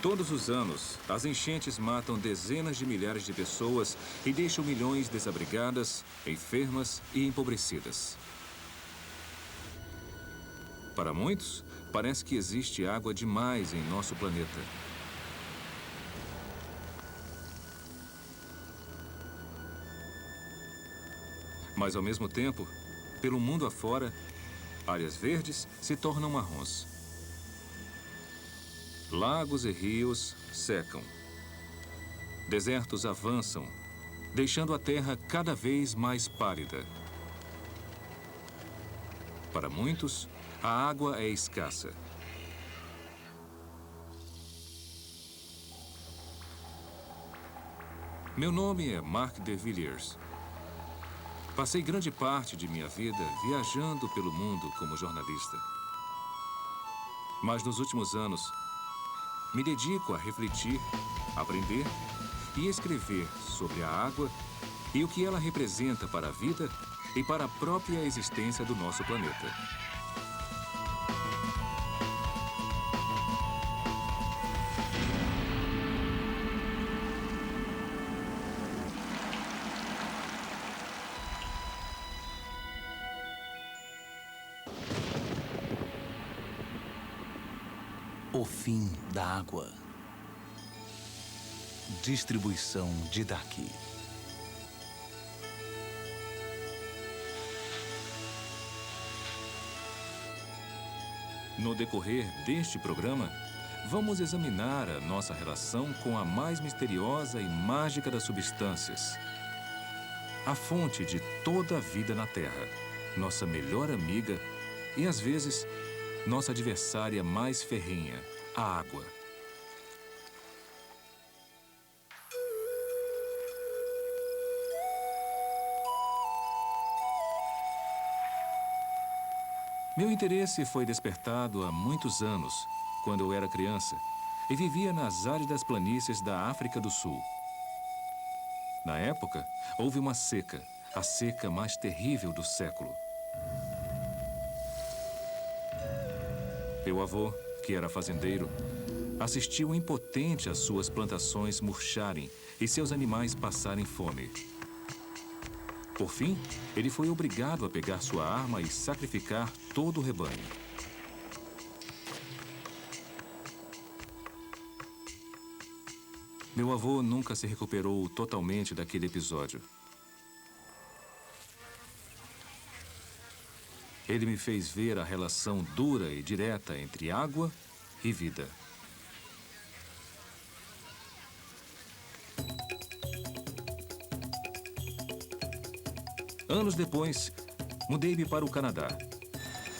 Todos os anos, as enchentes matam dezenas de milhares de pessoas e deixam milhões desabrigadas, enfermas e empobrecidas. Para muitos, parece que existe água demais em nosso planeta. Mas, ao mesmo tempo, pelo mundo afora, áreas verdes se tornam marrons. Lagos e rios secam. Desertos avançam, deixando a terra cada vez mais pálida. Para muitos, a água é escassa. Meu nome é Mark de Villiers. Passei grande parte de minha vida viajando pelo mundo como jornalista. Mas nos últimos anos, me dedico a refletir, aprender e escrever sobre a água e o que ela representa para a vida e para a própria existência do nosso planeta. O fim da água. Distribuição de Daqui. No decorrer deste programa, vamos examinar a nossa relação com a mais misteriosa e mágica das substâncias. A fonte de toda a vida na Terra, nossa melhor amiga e, às vezes, nossa adversária mais ferrenha, a água. Meu interesse foi despertado há muitos anos, quando eu era criança, e vivia nas áridas planícies da África do Sul. Na época, houve uma seca, a seca mais terrível do século. Meu avô, que era fazendeiro, assistiu impotente às suas plantações murcharem e seus animais passarem fome. Por fim, ele foi obrigado a pegar sua arma e sacrificar todo o rebanho. Meu avô nunca se recuperou totalmente daquele episódio. Ele me fez ver a relação dura e direta entre água e vida. Anos depois, mudei-me para o Canadá,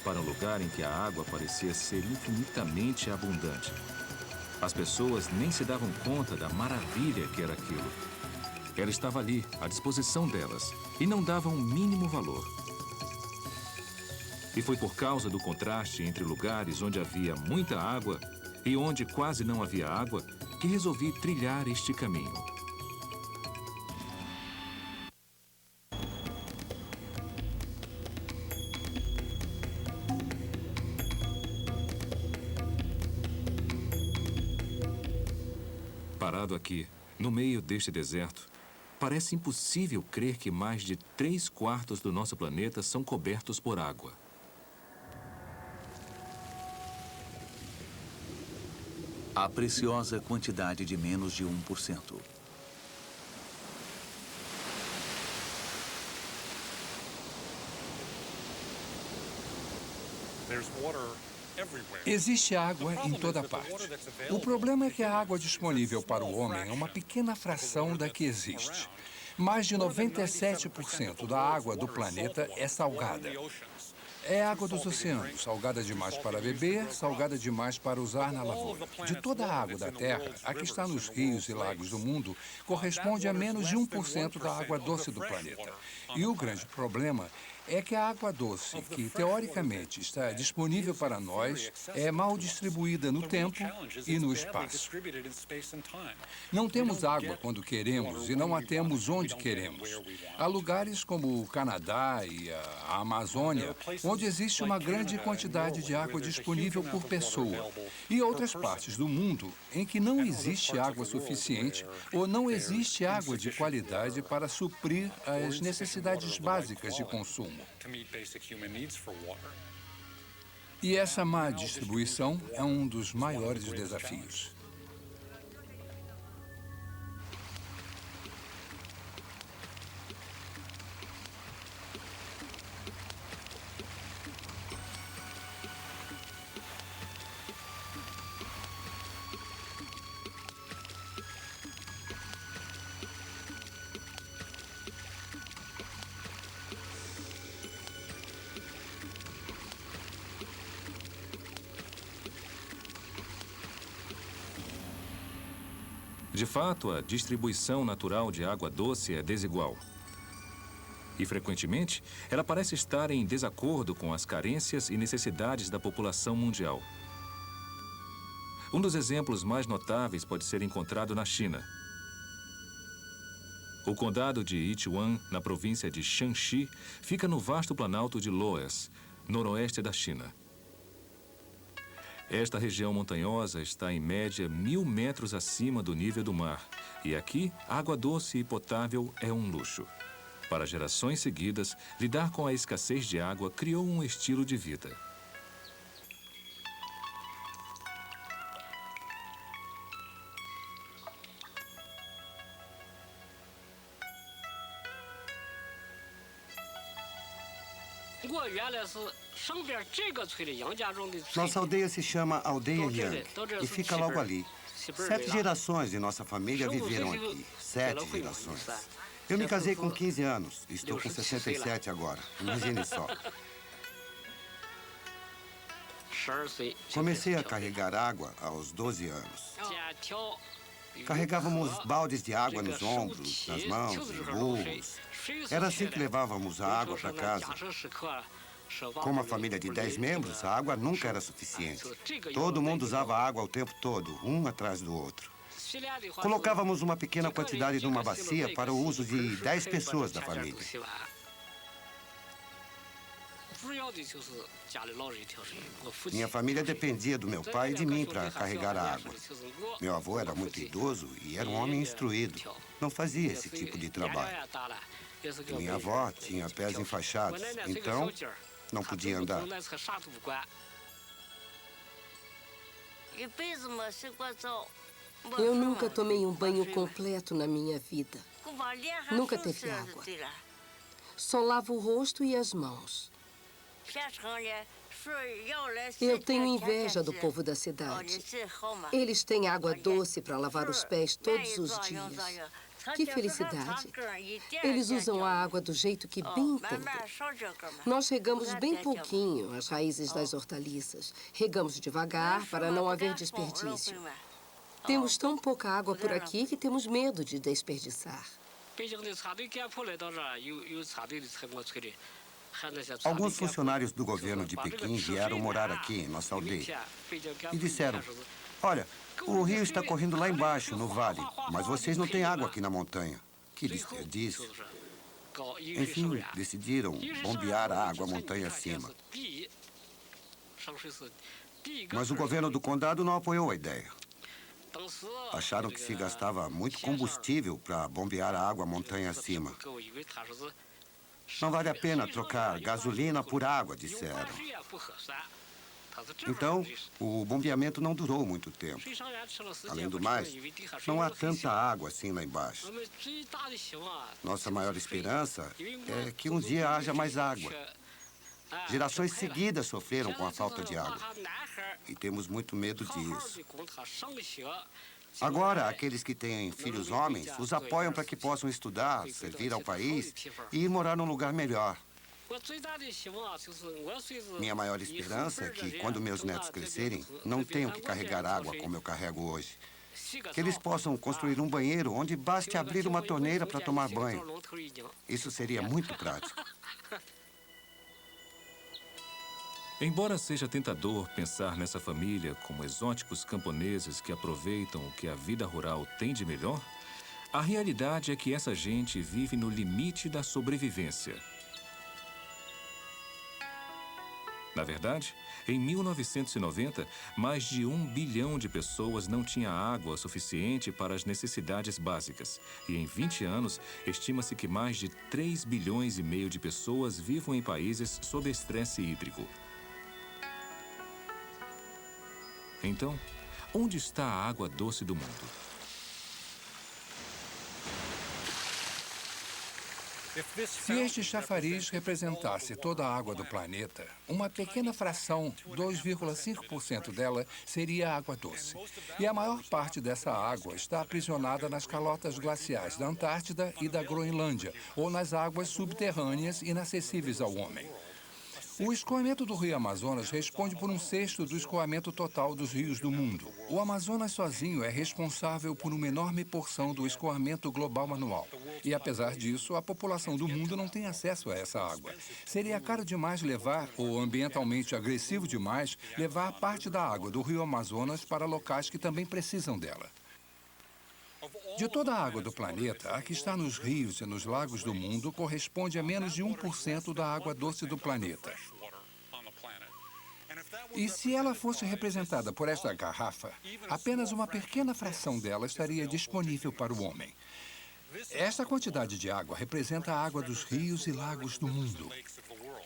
para um lugar em que a água parecia ser infinitamente abundante. As pessoas nem se davam conta da maravilha que era aquilo. Ela estava ali, à disposição delas, e não davam o mínimo valor. E foi por causa do contraste entre lugares onde havia muita água e onde quase não havia água que resolvi trilhar este caminho. Parado aqui, no meio deste deserto, parece impossível crer que mais de 3/4 do nosso planeta são cobertos por água. A preciosa quantidade de menos de 1%. Existe água em toda parte. O problema é que a água disponível para o homem é uma pequena fração da que existe. Mais de 97% da água do planeta é salgada. É água dos oceanos, salgada demais para beber, salgada demais para usar na lavoura. De toda a água da Terra, a que está nos rios e lagos do mundo, corresponde a menos de 1% da água doce do planeta. E o grande problema é que a água doce, que teoricamente está disponível para nós, é mal distribuída no tempo e no espaço. Não temos água quando queremos e não a temos onde queremos. Há lugares como o Canadá e a Amazônia, onde existe uma grande quantidade de água disponível por pessoa, e outras partes do mundo em que não existe água suficiente ou não existe água de qualidade para suprir as necessidades básicas de consumo. E essa má distribuição é um dos maiores desafios. De fato, a distribuição natural de água doce é desigual. E, frequentemente, ela parece estar em desacordo com as carências e necessidades da população mundial. Um dos exemplos mais notáveis pode ser encontrado na China. O condado de Yichuan, na província de Shanxi, fica no vasto planalto de Loess, noroeste da China. Esta região montanhosa está em média 1.000 metros acima do nível do mar. E aqui, água doce e potável é um luxo. Para gerações seguidas, lidar com a escassez de água criou um estilo de vida. Nossa aldeia se chama Aldeia Yang e fica logo ali. 7 gerações de nossa família viveram aqui. 7 gerações. Eu me casei com 15 anos. Estou com 67 agora. Imagine só. Comecei a carregar água aos 12 anos. Carregávamos baldes de água nos ombros, nas mãos, em burros. Era assim que levávamos a água para casa. Com uma família de 10 membros, a água nunca era suficiente. Todo mundo usava água o tempo todo, um atrás do outro. Colocávamos uma pequena quantidade numa bacia para o uso de 10 pessoas da família. Minha família dependia do meu pai e de mim para carregar a água. Meu avô era muito idoso e era um homem instruído. Não fazia esse tipo de trabalho. E minha avó tinha pés enfaixados, então não podia andar. Eu nunca tomei um banho completo na minha vida. Nunca teve água. Só lavo o rosto e as mãos. Eu tenho inveja do povo da cidade. Eles têm água doce para lavar os pés todos os dias. Que felicidade! Eles usam a água do jeito que bem entendem. Nós regamos bem pouquinho as raízes das hortaliças. Regamos devagar para não haver desperdício. Temos tão pouca água por aqui que temos medo de desperdiçar. Alguns funcionários do governo de Pequim vieram morar aqui em nossa aldeia e disseram: olha, o rio está correndo lá embaixo, no vale, mas vocês não têm água aqui na montanha. Que desperdício. Enfim, decidiram bombear a água montanha acima. Mas o governo do condado não apoiou a ideia. Acharam que se gastava muito combustível para bombear a água montanha acima. Não vale a pena trocar gasolina por água, disseram. Então, o bombeamento não durou muito tempo. Além do mais, não há tanta água assim lá embaixo. Nossa maior esperança é que um dia haja mais água. Gerações seguidas sofreram com a falta de água. E temos muito medo disso. Agora, aqueles que têm filhos homens os apoiam para que possam estudar, servir ao país e ir morar num lugar melhor. Minha maior esperança é que, quando meus netos crescerem, não tenham que carregar água como eu carrego hoje. Que eles possam construir um banheiro onde baste abrir uma torneira para tomar banho. Isso seria muito prático. Embora seja tentador pensar nessa família como exóticos camponeses que aproveitam o que a vida rural tem de melhor, a realidade é que essa gente vive no limite da sobrevivência. Na verdade, em 1990, mais de 1 bilhão de pessoas não tinha água suficiente para as necessidades básicas. E em 20 anos, estima-se que mais de 3 bilhões e meio de pessoas vivam em países sob estresse hídrico. Então, onde está a água doce do mundo? Se este chafariz representasse toda a água do planeta, uma pequena fração, 2,5% dela, seria água doce. E a maior parte dessa água está aprisionada nas calotas glaciais da Antártida e da Groenlândia, ou nas águas subterrâneas inacessíveis ao homem. O escoamento do rio Amazonas responde por 1/6 do escoamento total dos rios do mundo. O Amazonas sozinho é responsável por uma enorme porção do escoamento global anual. E, apesar disso, a população do mundo não tem acesso a essa água. Seria caro demais levar, ou ambientalmente agressivo demais, levar parte da água do rio Amazonas para locais que também precisam dela. De toda a água do planeta, a que está nos rios e nos lagos do mundo corresponde a menos de 1% da água doce do planeta. E se ela fosse representada por esta garrafa, apenas uma pequena fração dela estaria disponível para o homem. Esta quantidade de água representa a água dos rios e lagos do mundo.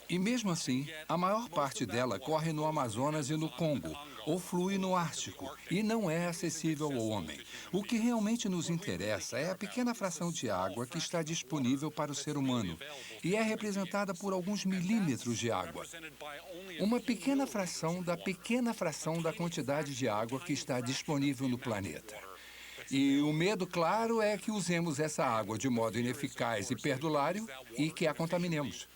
E mesmo assim, a maior parte dela corre no Amazonas e no Congo, ou flui no Ártico, e não é acessível ao homem. O que realmente nos interessa é a pequena fração de água que está disponível para o ser humano, e é representada por alguns milímetros de água. Uma pequena fração da quantidade de água que está disponível no planeta. E o medo, claro, é que usemos essa água de modo ineficaz e perdulário e que a contaminemos.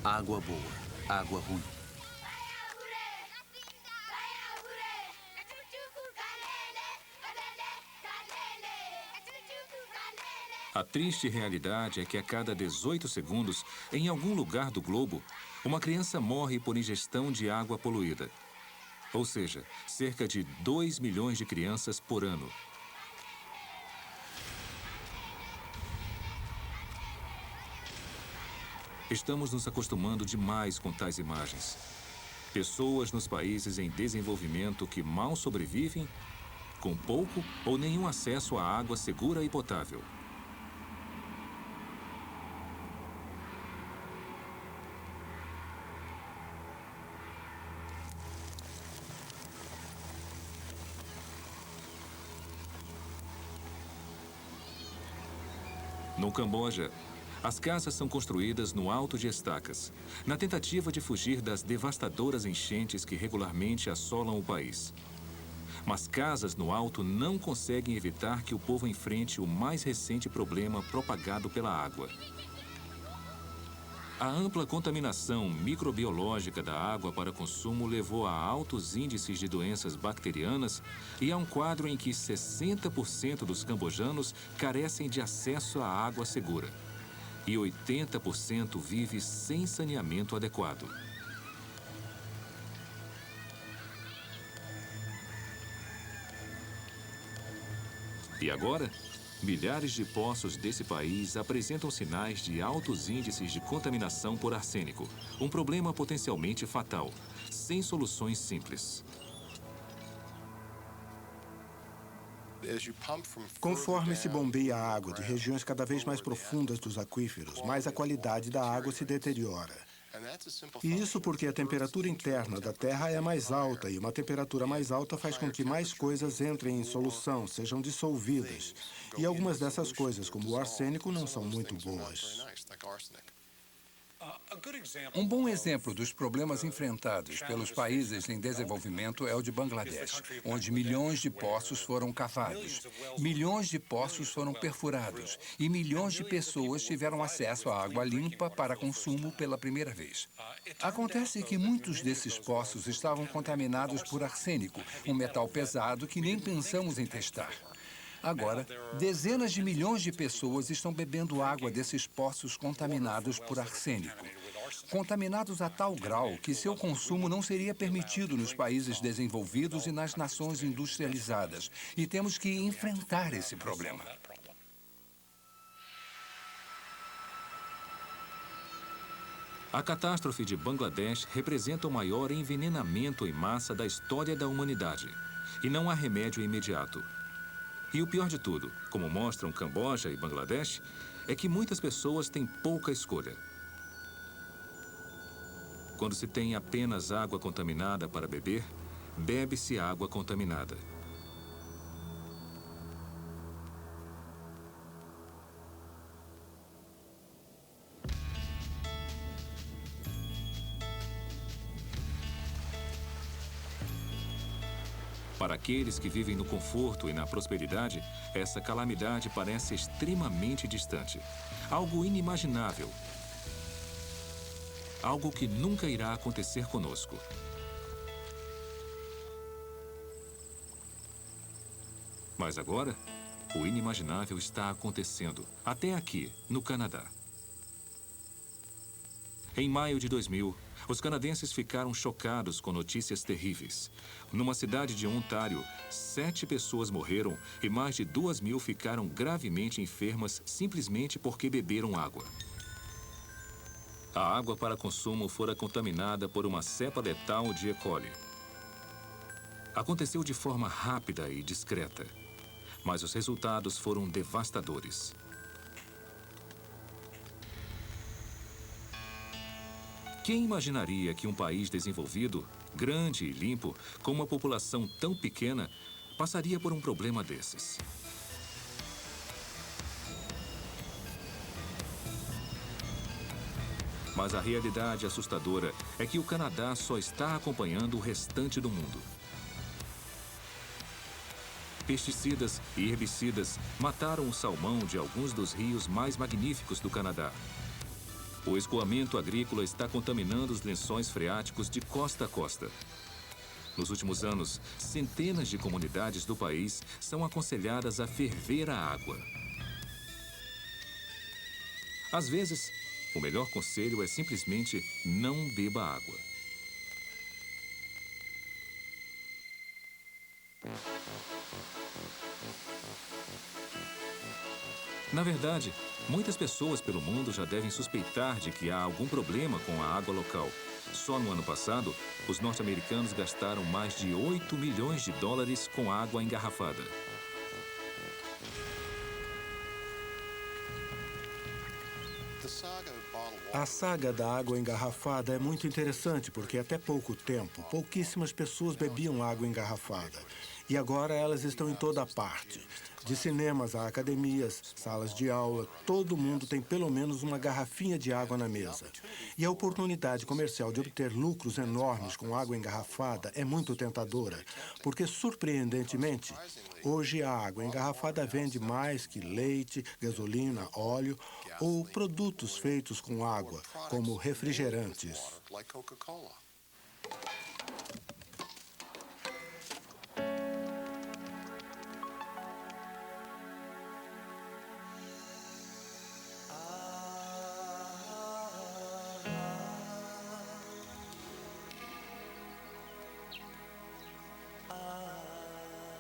Água boa, água ruim. A triste realidade é que a cada 18 segundos, em algum lugar do globo, uma criança morre por ingestão de água poluída. Ou seja, cerca de 2 milhões de crianças por ano. Estamos nos acostumando demais com tais imagens. Pessoas nos países em desenvolvimento que mal sobrevivem, com pouco ou nenhum acesso à água segura e potável. No Camboja, as casas são construídas no alto de estacas, na tentativa de fugir das devastadoras enchentes que regularmente assolam o país. Mas casas no alto não conseguem evitar que o povo enfrente o mais recente problema propagado pela água. A ampla contaminação microbiológica da água para consumo levou a altos índices de doenças bacterianas e a um quadro em que 60% dos cambojanos carecem de acesso à água segura. E 80% vive sem saneamento adequado. E agora, milhares de poços desse país apresentam sinais de altos índices de contaminação por arsênico, um problema potencialmente fatal, sem soluções simples. Conforme se bombeia a água de regiões cada vez mais profundas dos aquíferos, mais a qualidade da água se deteriora. E isso porque a temperatura interna da Terra é mais alta, e uma temperatura mais alta faz com que mais coisas entrem em solução, sejam dissolvidas. E algumas dessas coisas, como o arsênico, não são muito boas. Um bom exemplo dos problemas enfrentados pelos países em desenvolvimento é o de Bangladesh, onde milhões de poços foram cavados, milhões de poços foram perfurados e milhões de pessoas tiveram acesso à água limpa para consumo pela primeira vez. Acontece que muitos desses poços estavam contaminados por arsênico, um metal pesado que nem pensamos em testar. Agora, dezenas de milhões de pessoas estão bebendo água desses poços contaminados por arsênico. Contaminados a tal grau que seu consumo não seria permitido nos países desenvolvidos e nas nações industrializadas. E temos que enfrentar esse problema. A catástrofe de Bangladesh representa o maior envenenamento em massa da história da humanidade. E não há remédio imediato. E o pior de tudo, como mostram Camboja e Bangladesh, é que muitas pessoas têm pouca escolha. Quando se tem apenas água contaminada para beber, bebe-se água contaminada. Para aqueles que vivem no conforto e na prosperidade, essa calamidade parece extremamente distante. Algo inimaginável. Algo que nunca irá acontecer conosco. Mas agora, o inimaginável está acontecendo, até aqui, no Canadá. Em maio de 2000, os canadenses ficaram chocados com notícias terríveis. Numa cidade de Ontário, 7 pessoas morreram e mais de 2.000 ficaram gravemente enfermas simplesmente porque beberam água. A água para consumo fora contaminada por uma cepa letal de E. coli. Aconteceu de forma rápida e discreta, mas os resultados foram devastadores. Quem imaginaria que um país desenvolvido, grande e limpo, com uma população tão pequena, passaria por um problema desses? Mas a realidade assustadora é que o Canadá só está acompanhando o restante do mundo. Pesticidas e herbicidas mataram o salmão de alguns dos rios mais magníficos do Canadá. O escoamento agrícola está contaminando os lençóis freáticos de costa a costa. Nos últimos anos, centenas de comunidades do país são aconselhadas a ferver a água. Às vezes, o melhor conselho é simplesmente não beba água. Na verdade, muitas pessoas pelo mundo já devem suspeitar de que há algum problema com a água local. Só no ano passado, os norte-americanos gastaram mais de 8 milhões de dólares com água engarrafada. A saga da água engarrafada é muito interessante porque até pouco tempo, pouquíssimas pessoas bebiam água engarrafada. E agora elas estão em toda parte. De cinemas a academias, salas de aula, todo mundo tem pelo menos uma garrafinha de água na mesa. E a oportunidade comercial de obter lucros enormes com água engarrafada é muito tentadora, porque, surpreendentemente, hoje a água engarrafada vende mais que leite, gasolina, óleo ou produtos feitos com água, como refrigerantes.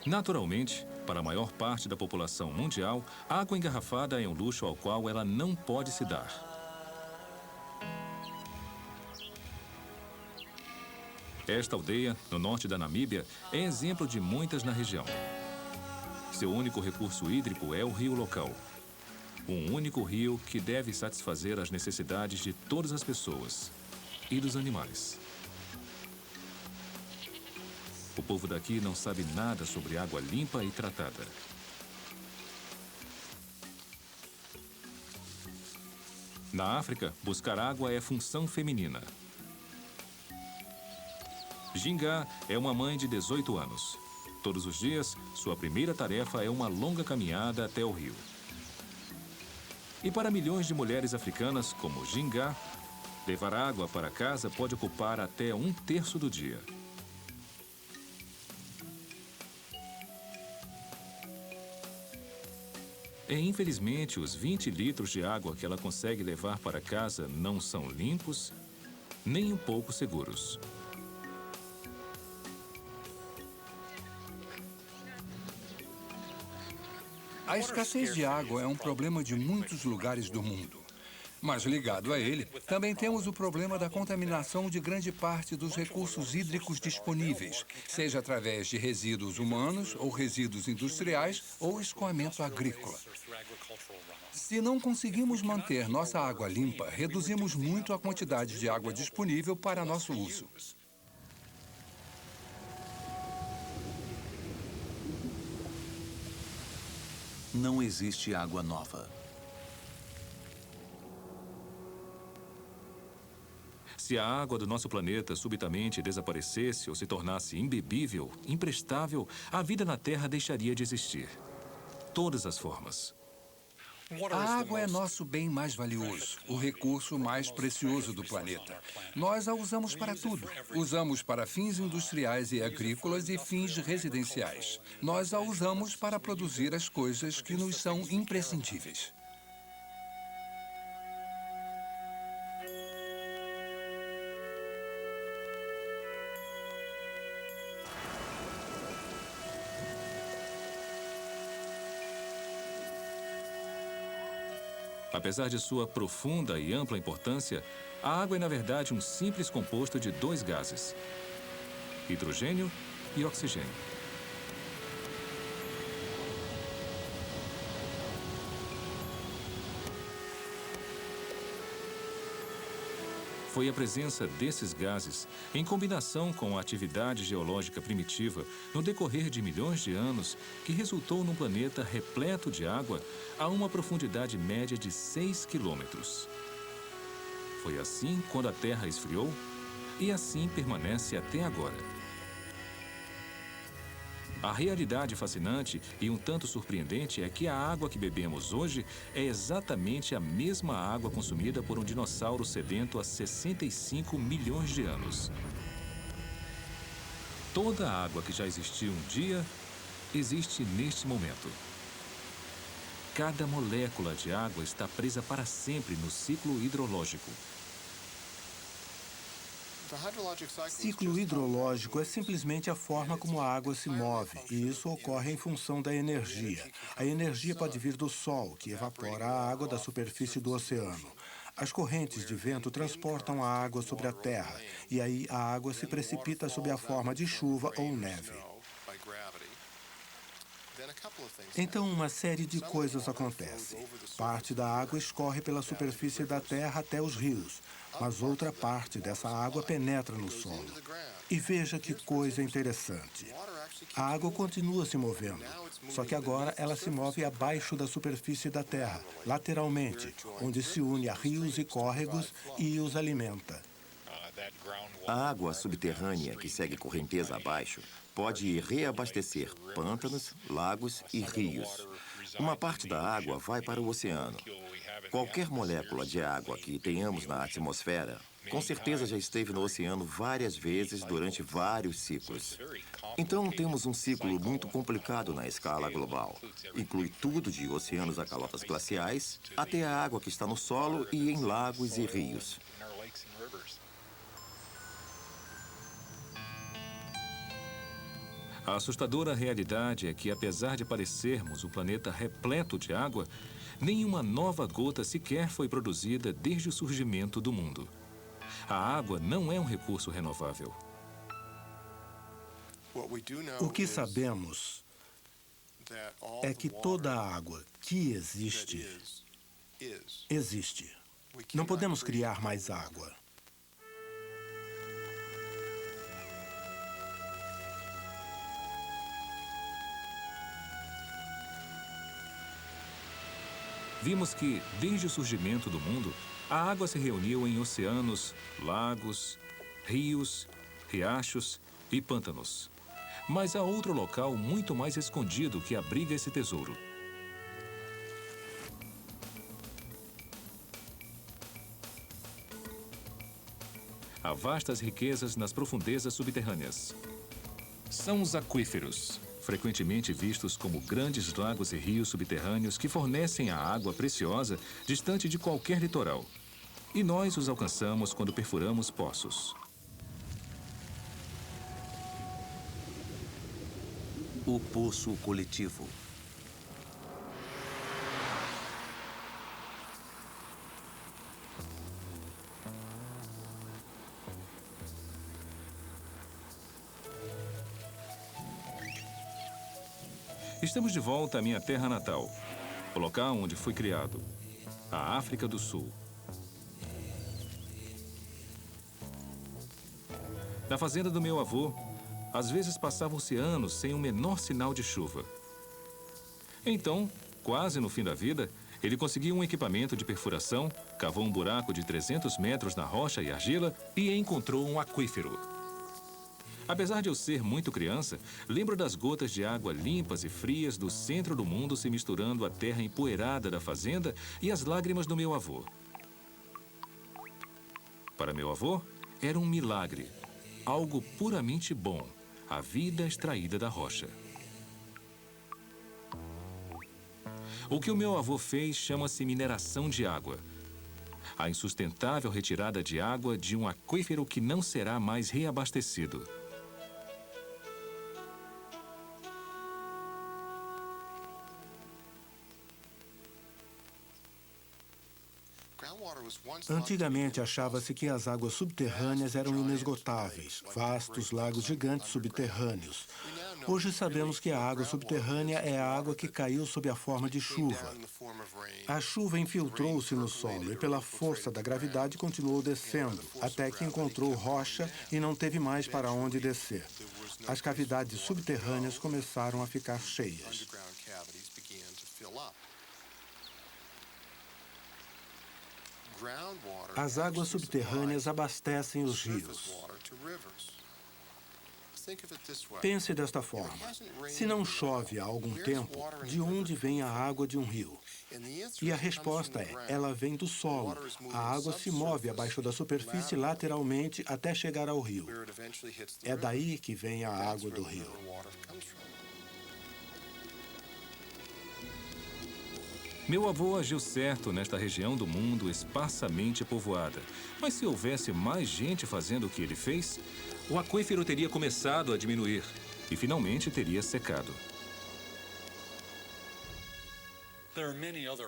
Naturalmente, para a maior parte da população mundial, a água engarrafada é um luxo ao qual ela não pode se dar. Esta aldeia, no norte da Namíbia, é exemplo de muitas na região. Seu único recurso hídrico é o rio local. Um único rio que deve satisfazer as necessidades de todas as pessoas e dos animais. O povo daqui não sabe nada sobre água limpa e tratada. Na África, buscar água é função feminina. Ginga é uma mãe de 18 anos. Todos os dias, sua primeira tarefa é uma longa caminhada até o rio. E para milhões de mulheres africanas como Ginga, levar água para casa pode ocupar até 1/3 do dia. Infelizmente, os 20 litros de água que ela consegue levar para casa não são limpos, nem um pouco seguros. A escassez de água é um problema de muitos lugares do mundo. Mas ligado a ele, também temos o problema da contaminação de grande parte dos recursos hídricos disponíveis, seja através de resíduos humanos ou resíduos industriais ou escoamento agrícola. Se não conseguimos manter nossa água limpa, reduzimos muito a quantidade de água disponível para nosso uso. Não existe água nova. Se a água do nosso planeta subitamente desaparecesse ou se tornasse imbebível, imprestável, a vida na Terra deixaria de existir. Todas as formas. A água é nosso bem mais valioso, o recurso mais precioso do planeta. Nós a usamos para tudo. Usamos para fins industriais e agrícolas e fins residenciais. Nós a usamos para produzir as coisas que nos são imprescindíveis. Apesar de sua profunda e ampla importância, a água é, na verdade, um simples composto de 2 gases: hidrogênio e oxigênio. Foi a presença desses gases, em combinação com a atividade geológica primitiva no decorrer de milhões de anos, que resultou num planeta repleto de água a uma profundidade média de 6 quilômetros. Foi assim quando a Terra esfriou e assim permanece até agora. A realidade fascinante e um tanto surpreendente é que a água que bebemos hoje é exatamente a mesma água consumida por um dinossauro sedento há 65 milhões de anos. Toda a água que já existiu um dia, existe neste momento. Cada molécula de água está presa para sempre no ciclo hidrológico. Ciclo hidrológico é simplesmente a forma como a água se move, e isso ocorre em função da energia. A energia pode vir do Sol, que evapora a água da superfície do oceano. As correntes de vento transportam a água sobre a Terra, e aí a água se precipita sob a forma de chuva ou neve. Então, uma série de coisas acontece. Parte da água escorre pela superfície da Terra até os rios, mas outra parte dessa água penetra no solo. E veja que coisa interessante. A água continua se movendo, só que agora ela se move abaixo da superfície da Terra, lateralmente, onde se une a rios e córregos e os alimenta. A água subterrânea que segue correnteza abaixo pode reabastecer pântanos, lagos e rios. Uma parte da água vai para o oceano. Qualquer molécula de água que tenhamos na atmosfera, com certeza já esteve no oceano várias vezes durante vários ciclos. Então, temos um ciclo muito complicado na escala global. Inclui tudo de oceanos a calotas glaciais até a água que está no solo e em lagos e rios. A assustadora realidade é que, apesar de parecermos um planeta repleto de água, nenhuma nova gota sequer foi produzida desde o surgimento do mundo. A água não é um recurso renovável. O que sabemos é que toda a água que existe, existe. Não podemos criar mais água. Vimos que, desde o surgimento do mundo, A água se reuniu em oceanos, lagos, rios, riachos e pântanos. Mas há outro local muito mais escondido que abriga esse tesouro. Há vastas riquezas nas profundezas subterrâneas. São os aquíferos, frequentemente vistos como grandes lagos e rios subterrâneos que fornecem a água preciosa distante de qualquer litoral. E nós os alcançamos quando perfuramos poços. O poço coletivo. Estamos de volta à minha terra natal, o local onde fui criado, a África do Sul. Na fazenda do meu avô, às vezes passavam-se anos sem o menor sinal de chuva. Então, quase no fim da vida, ele conseguiu um equipamento de perfuração, cavou um buraco de 300 metros na rocha e argila e encontrou um aquífero. Apesar de eu ser muito criança, lembro das gotas de água limpas e frias do centro do mundo se misturando à terra empoeirada da fazenda e as lágrimas do meu avô. Para meu avô, era um milagre, algo puramente bom, a vida extraída da rocha. O que o meu avô fez chama-se mineração de água. A insustentável retirada de água de um aquífero que não será mais reabastecido. Antigamente achava-se que as águas subterrâneas eram inesgotáveis, vastos lagos gigantes subterrâneos. Hoje sabemos que a água subterrânea é a água que caiu sob a forma de chuva. A chuva infiltrou-se no solo e, pela força da gravidade, continuou descendo, até que encontrou rocha e não teve mais para onde descer. As cavidades subterrâneas começaram a ficar cheias. As águas subterrâneas abastecem os rios. Pense desta forma. Se não chove há algum tempo, de onde vem a água de um rio? E a resposta é, ela vem do solo. A água se move abaixo da superfície lateralmente até chegar ao rio. É daí que vem a água do rio. Meu avô agiu certo nesta região do mundo esparsamente povoada. Mas se houvesse mais gente fazendo o que ele fez, o aquífero teria começado a diminuir e finalmente teria secado.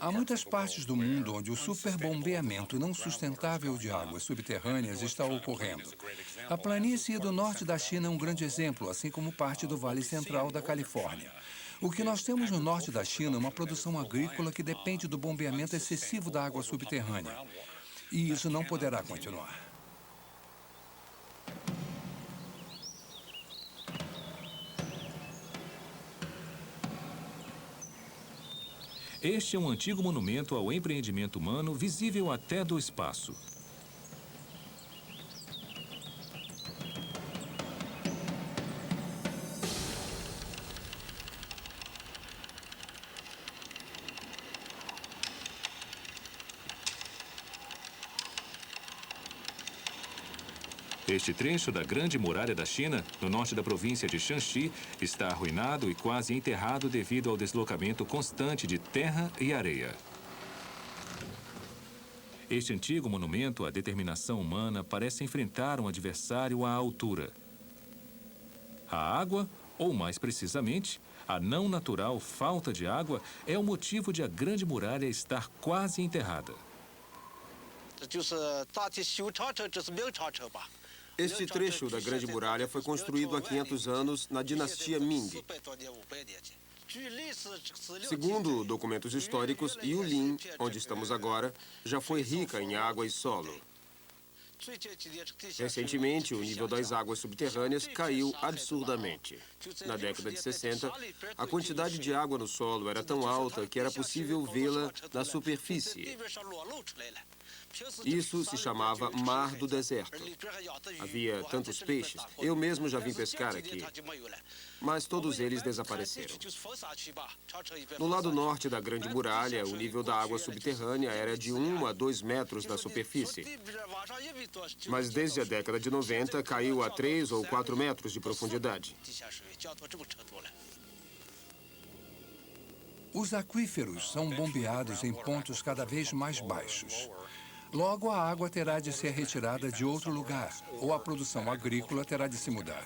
Há muitas partes do mundo onde o superbombeamento não sustentável de águas subterrâneas está ocorrendo. A planície do norte da China é um grande exemplo, assim como parte do Vale Central da Califórnia. O que nós temos no norte da China é uma produção agrícola que depende do bombeamento excessivo da água subterrânea. E isso não poderá continuar. Este é um antigo monumento ao empreendimento humano visível até do espaço. Este trecho da Grande Muralha da China, no norte da província de Shanxi, está arruinado e quase enterrado devido ao deslocamento constante de terra e areia. Este antigo monumento à determinação humana parece enfrentar um adversário à altura. A água, ou mais precisamente, a não natural falta de água, é o motivo de a Grande Muralha estar quase enterrada. Este trecho da Grande Muralha foi construído há 500 anos na dinastia Ming. Segundo documentos históricos, Yulin, onde estamos agora, já foi rica em água e solo. Recentemente, o nível das águas subterrâneas caiu absurdamente. Na década de 60, a quantidade de água no solo era tão alta que era possível vê-la na superfície. Isso se chamava Mar do Deserto. Havia tantos peixes. Eu mesmo já vim pescar aqui. Mas todos eles desapareceram. No lado norte da Grande Muralha, o nível da água subterrânea era de 1 a 2 metros da superfície. Mas desde a década de 90, caiu a 3 ou 4 metros de profundidade. Os aquíferos são bombeados em pontos cada vez mais baixos. Logo, a água terá de ser retirada de outro lugar, ou a produção agrícola terá de se mudar.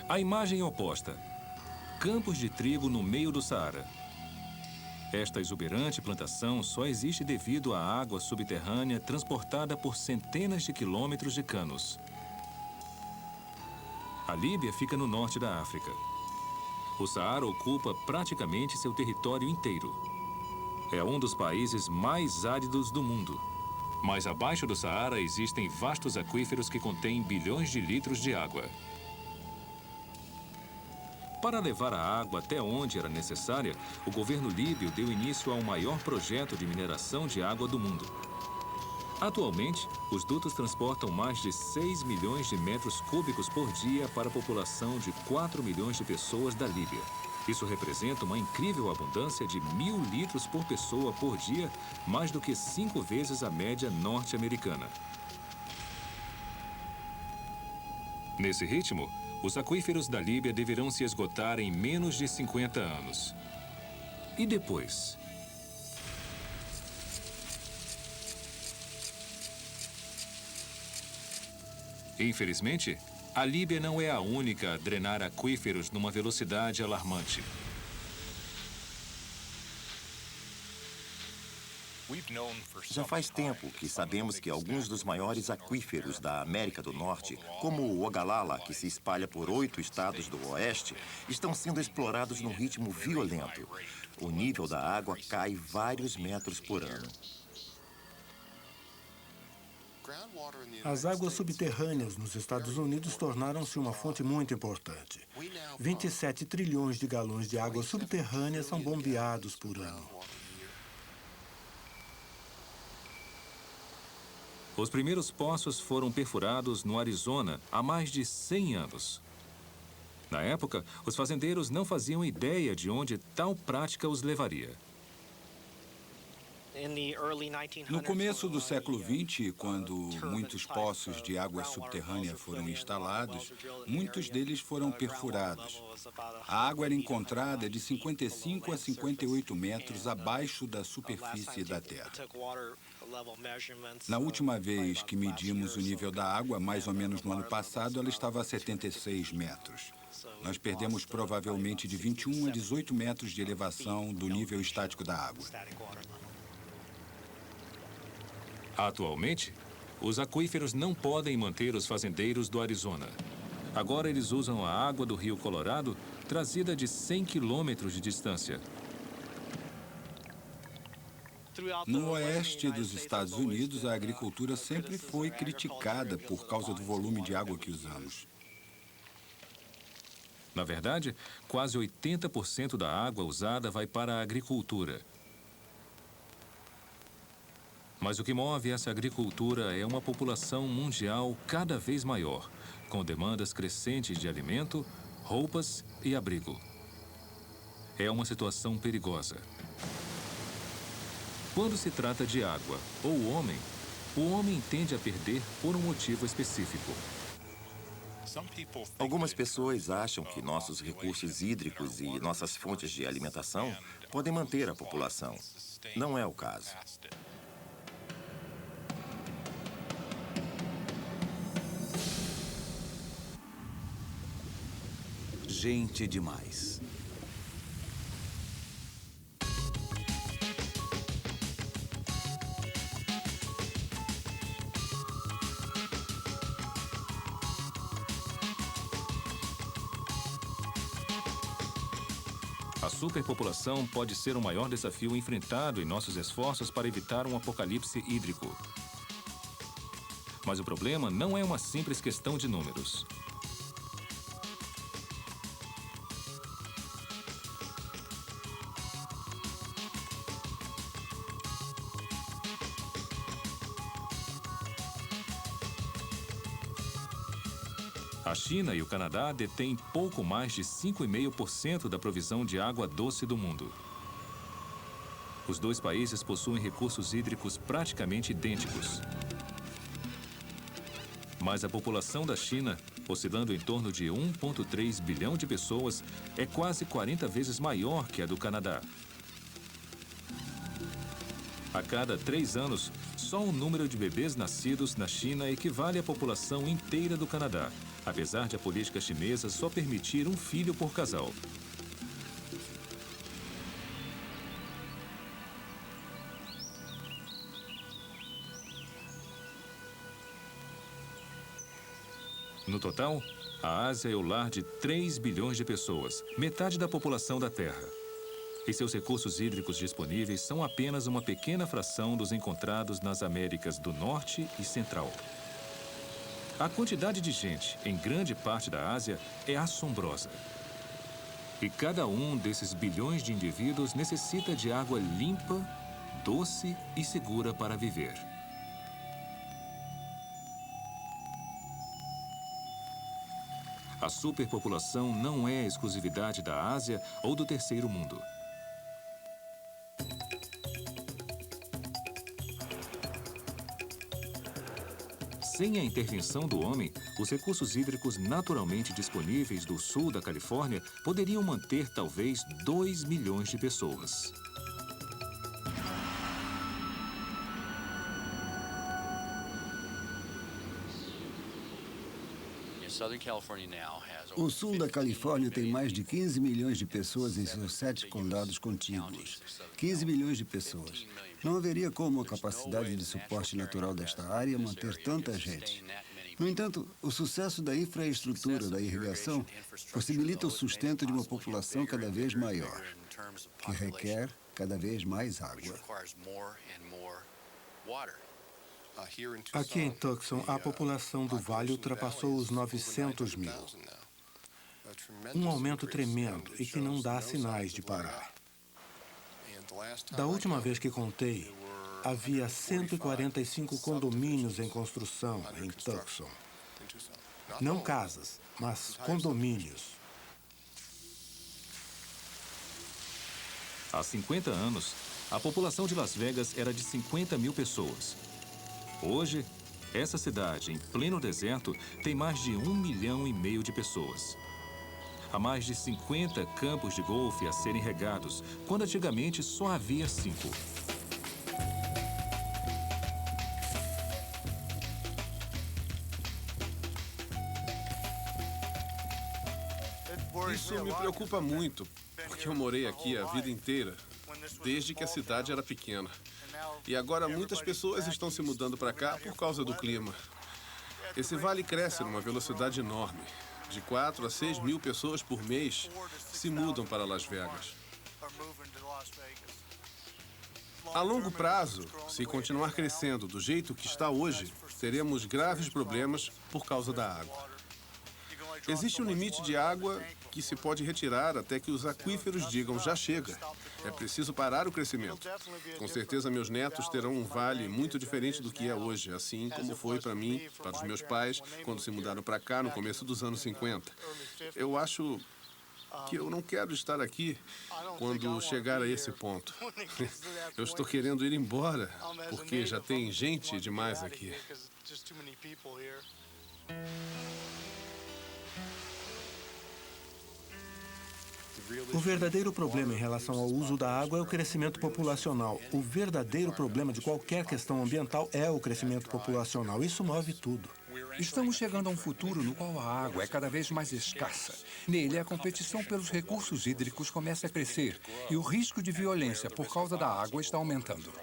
A imagem oposta. Campos de trigo no meio do Saara. Esta exuberante plantação só existe devido à água subterrânea transportada por centenas de quilômetros de canos. A Líbia fica no norte da África. O Saara ocupa praticamente seu território inteiro. É um dos países mais áridos do mundo. Mas abaixo do Saara existem vastos aquíferos que contêm bilhões de litros de água. Para levar a água até onde era necessária, o governo líbio deu início ao maior projeto de mineração de água do mundo. Atualmente, os dutos transportam mais de 6 milhões de metros cúbicos por dia para a população de 4 milhões de pessoas da Líbia. Isso representa uma incrível abundância de 1.000 litros por pessoa por dia, mais do que 5 vezes a média norte-americana. Nesse ritmo, os aquíferos da Líbia deverão se esgotar em menos de 50 anos. E depois? Infelizmente, a Líbia não é a única a drenar aquíferos numa velocidade alarmante. Já faz tempo que sabemos que alguns dos maiores aquíferos da América do Norte, como o Ogalala, que se espalha por 8 estados do oeste, estão sendo explorados num ritmo violento. O nível da água cai vários metros por ano. As águas subterrâneas nos Estados Unidos tornaram-se uma fonte muito importante. 27 trilhões de galões de água subterrânea são bombeados por ano. Os primeiros poços foram perfurados no Arizona há mais de 100 anos. Na época, os fazendeiros não faziam ideia de onde tal prática os levaria. No começo do século XX, quando muitos poços de água subterrânea foram instalados, muitos deles foram perfurados. A água era encontrada de 55 a 58 metros abaixo da superfície da Terra. Na última vez que medimos o nível da água, mais ou menos no ano passado, ela estava a 76 metros. Nós perdemos provavelmente de 21 a 18 metros de elevação do nível estático da água. Atualmente, os aquíferos não podem manter os fazendeiros do Arizona. Agora eles usam a água do Rio Colorado, trazida de 100 quilômetros de distância. No oeste dos Estados Unidos, a agricultura sempre foi criticada por causa do volume de água que usamos. Na verdade, quase 80% da água usada vai para a agricultura. Mas o que move essa agricultura é uma população mundial cada vez maior, com demandas crescentes de alimento, roupas e abrigo. É uma situação perigosa. Quando se trata de água ou o homem tende a perder por um motivo específico. Algumas pessoas acham que nossos recursos hídricos e nossas fontes de alimentação podem manter a população. Não é o caso. Gente demais. A superpopulação pode ser o maior desafio enfrentado em nossos esforços para evitar um apocalipse hídrico. Mas o problema não é uma simples questão de números. A China e o Canadá detêm pouco mais de 5,5% da provisão de água doce do mundo. Os dois países possuem recursos hídricos praticamente idênticos. Mas a população da China, oscilando em torno de 1,3 bilhão de pessoas, é quase 40 vezes maior que a do Canadá. A cada 3 anos, só o número de bebês nascidos na China equivale à população inteira do Canadá, apesar de a política chinesa só permitir um filho por casal. No total, a Ásia é o lar de 3 bilhões de pessoas, metade da população da Terra. E seus recursos hídricos disponíveis são apenas uma pequena fração dos encontrados nas Américas do Norte e Central. A quantidade de gente em grande parte da Ásia é assombrosa. E cada um desses bilhões de indivíduos necessita de água limpa, doce e segura para viver. A superpopulação não é exclusividade da Ásia ou do terceiro mundo. Sem a intervenção do homem, os recursos hídricos naturalmente disponíveis do sul da Califórnia poderiam manter talvez 2 milhões de pessoas. O sul da Califórnia tem mais de 15 milhões de pessoas em seus 7 condados contíguos. 15 milhões de pessoas. Não haveria como a capacidade de suporte natural desta área manter tanta gente. No entanto, o sucesso da infraestrutura da irrigação possibilita o sustento de uma população cada vez maior, que requer cada vez mais água. Aqui em Tucson, a população do vale ultrapassou os 900 mil. Um aumento tremendo e que não dá sinais de parar. Da última vez que contei, havia 145 condomínios em construção em Tucson. Não casas, mas condomínios. Há 50 anos, a população de Las Vegas era de 50 mil pessoas. Hoje, essa cidade, em pleno deserto, tem mais de 1,5 milhão de pessoas. Há mais de 50 campos de golfe a serem regados, quando antigamente só havia 5. Isso me preocupa muito, porque eu morei aqui a vida inteira, desde que a cidade era pequena. E agora muitas pessoas estão se mudando para cá por causa do clima. Esse vale cresce numa velocidade enorme. De 4 a 6 mil pessoas por mês se mudam para Las Vegas. A longo prazo, se continuar crescendo do jeito que está hoje, teremos graves problemas por causa da água. Existe um limite de água que se pode retirar até que os aquíferos digam já chega. É preciso parar o crescimento. Com certeza meus netos terão um vale muito diferente do que é hoje, assim como foi para mim, para os meus pais, quando se mudaram para cá no começo dos anos 50. Eu acho que eu não quero estar aqui quando chegar a esse ponto. Eu estou querendo ir embora, porque já tem gente demais aqui. O verdadeiro problema em relação ao uso da água é o crescimento populacional. O verdadeiro problema de qualquer questão ambiental é o crescimento populacional. Isso move tudo. Estamos chegando a um futuro no qual a água é cada vez mais escassa. Nele, a competição pelos recursos hídricos começa a crescer e o risco de violência por causa da água está aumentando.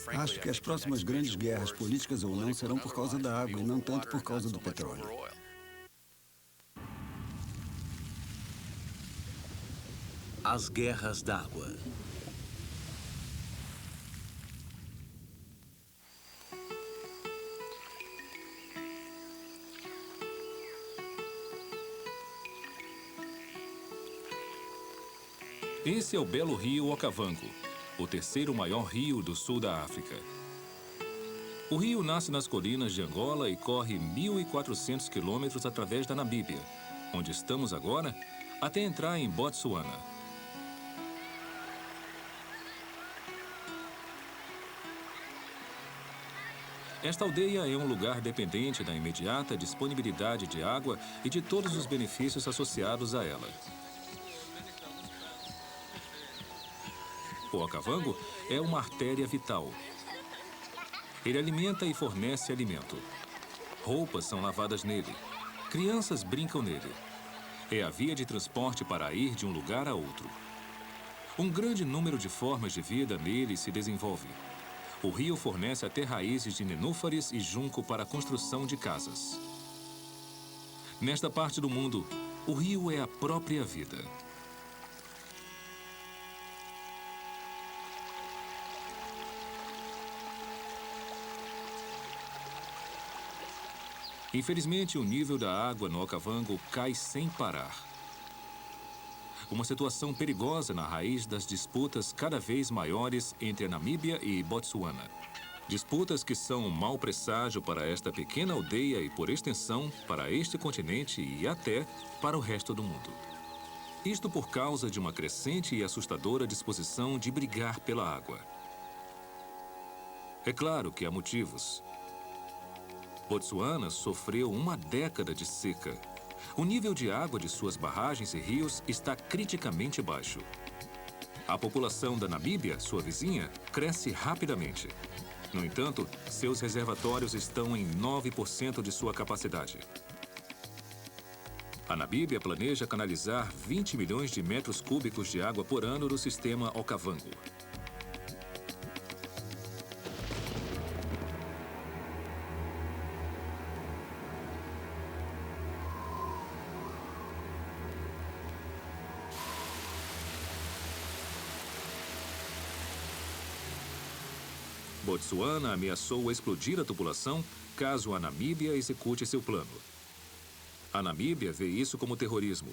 Acho que as próximas grandes guerras, políticas ou não, serão por causa da água e não tanto por causa do petróleo. As guerras d'água. Esse é o belo rio Okavango. o terceiro maior rio do sul da África. O rio nasce nas colinas de Angola e corre 1.400 quilômetros através da Namíbia, onde estamos agora, até entrar em Botsuana. Esta aldeia é um lugar dependente da imediata disponibilidade de água e de todos os benefícios associados a ela. O Okavango é uma artéria vital. Ele alimenta e fornece alimento. Roupas são lavadas nele. Crianças brincam nele. É a via de transporte para ir de um lugar a outro. Um grande número de formas de vida nele se desenvolve. O rio fornece até raízes de nenúfares e junco para a construção de casas. Nesta parte do mundo, o rio é a própria vida. Infelizmente, o nível da água no Okavango cai sem parar. Uma situação perigosa na raiz das disputas cada vez maiores entre a Namíbia e Botsuana. Disputas que são um mau presságio para esta pequena aldeia e, por extensão, para este continente e até para o resto do mundo. Isto por causa de uma crescente e assustadora disposição de brigar pela água. É claro que há motivos. Botsuana sofreu uma década de seca. O nível de água de suas barragens e rios está criticamente baixo. A população da Namíbia, sua vizinha, cresce rapidamente. No entanto, seus reservatórios estão em 9% de sua capacidade. A Namíbia planeja canalizar 20 milhões de metros cúbicos de água por ano do sistema Okavango. Botsuana ameaçou explodir a tubulação caso a Namíbia execute seu plano. A Namíbia vê isso como terrorismo.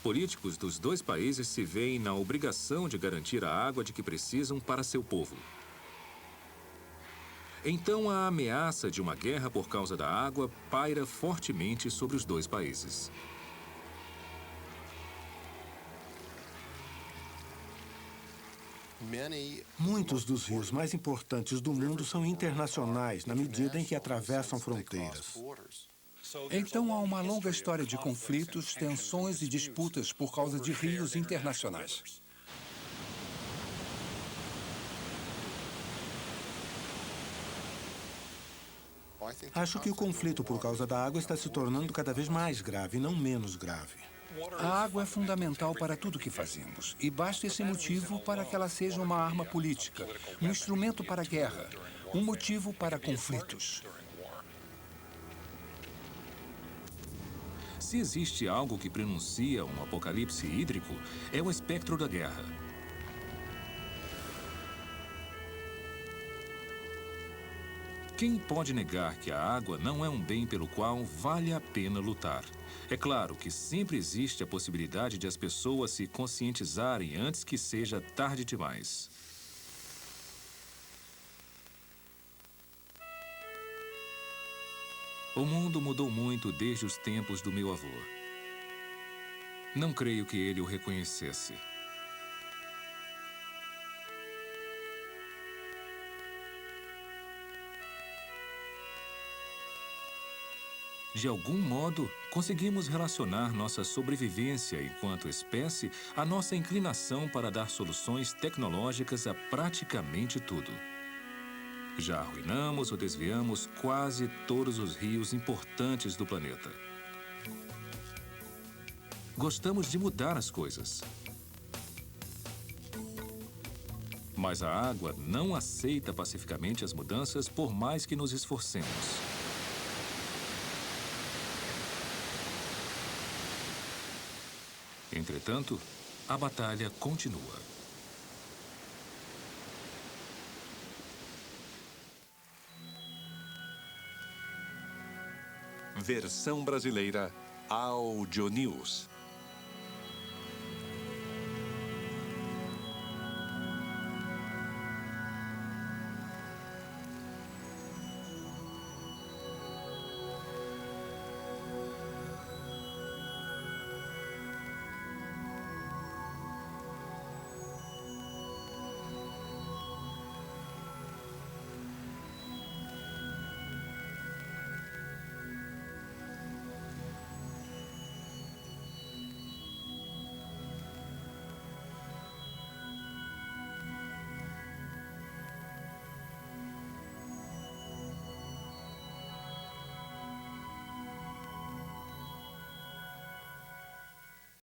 Políticos dos dois países se veem na obrigação de garantir a água de que precisam para seu povo. Então, a ameaça de uma guerra por causa da água paira fortemente sobre os dois países. Muitos dos rios mais importantes do mundo são internacionais, na medida em que atravessam fronteiras. Então há uma longa história de conflitos, tensões e disputas por causa de rios internacionais. Acho que o conflito por causa da água está se tornando cada vez mais grave, não menos grave. A água é fundamental para tudo que fazemos, e basta esse motivo para que ela seja uma arma política, um instrumento para a guerra, um motivo para conflitos. Se existe algo que prenuncia um apocalipse hídrico, é o espectro da guerra. Quem pode negar que a água não é um bem pelo qual vale a pena lutar? É claro que sempre existe a possibilidade de as pessoas se conscientizarem antes que seja tarde demais. O mundo mudou muito desde os tempos do meu avô. Não creio que ele o reconhecesse. De algum modo, conseguimos relacionar nossa sobrevivência enquanto espécie à nossa inclinação para dar soluções tecnológicas a praticamente tudo. Já arruinamos ou desviamos quase todos os rios importantes do planeta. Gostamos de mudar as coisas. Mas a água não aceita pacificamente as mudanças por mais que nos esforcemos. Entretanto, a batalha continua. Versão brasileira Audio News.